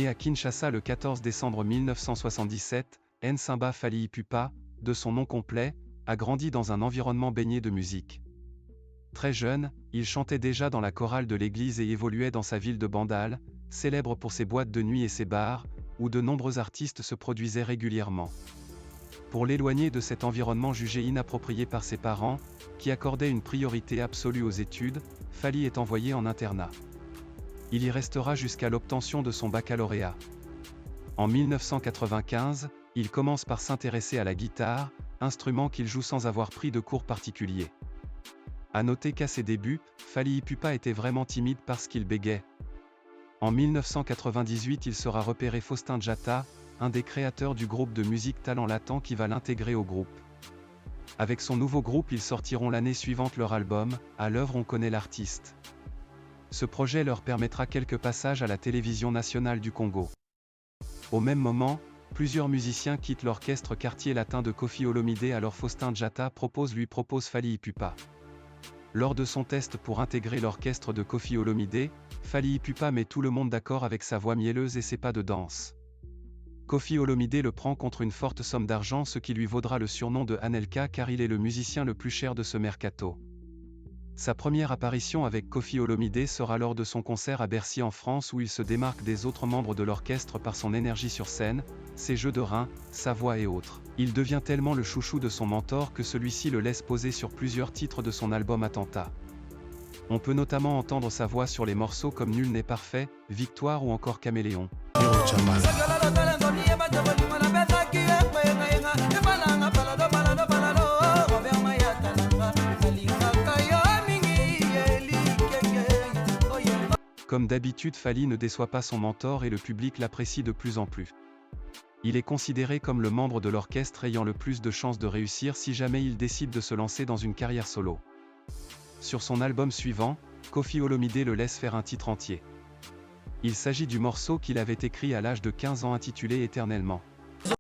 Né à Kinshasa le 14 décembre 1977, Nsimba Fally Ipupa, de son nom complet, a grandi dans un environnement baigné de musique. Très jeune, il chantait déjà dans la chorale de l'église et évoluait dans sa ville de Bandal, célèbre pour ses boîtes de nuit et ses bars, où de nombreux artistes se produisaient régulièrement. Pour l'éloigner de cet environnement jugé inapproprié par ses parents, qui accordaient une priorité absolue aux études, Fally est envoyé en internat. Il y restera jusqu'à l'obtention de son baccalauréat. En 1995, il commence par s'intéresser à la guitare, instrument qu'il joue sans avoir pris de cours particuliers. À noter qu'à ses débuts, Fally Ipupa était vraiment timide parce qu'il bégait. En 1998, il sera repéré Faustin Djata, un des créateurs du groupe de musique Talent Latent qui va l'intégrer au groupe. Avec son nouveau groupe, ils sortiront l'année suivante leur album « À l'œuvre on connaît l'artiste ». Ce projet leur permettra quelques passages à la télévision nationale du Congo. Au même moment, plusieurs musiciens quittent l'orchestre Quartier Latin de Koffi Olomidé, alors Faustin Djata lui propose Fally Ipupa. Lors de son test pour intégrer l'orchestre de Koffi Olomidé, Fally Ipupa met tout le monde d'accord avec sa voix mielleuse et ses pas de danse. Koffi Olomidé le prend contre une forte somme d'argent, ce qui lui vaudra le surnom de Anelka car il est le musicien le plus cher de ce mercato. Sa première apparition avec Koffi Olomidé sera lors de son concert à Bercy en France où il se démarque des autres membres de l'orchestre par son énergie sur scène, ses jeux de reins, sa voix et autres. Il devient tellement le chouchou de son mentor que celui-ci le laisse poser sur plusieurs titres de son album Attentat. On peut notamment entendre sa voix sur les morceaux comme Nul n'est parfait, Victoire ou encore Caméléon. Comme d'habitude, Fally ne déçoit pas son mentor et le public l'apprécie de plus en plus. Il est considéré comme le membre de l'orchestre ayant le plus de chances de réussir si jamais il décide de se lancer dans une carrière solo. Sur son album suivant, Koffi Olomidé le laisse faire un titre entier. Il s'agit du morceau qu'il avait écrit à l'âge de 15 ans intitulé Éternellement.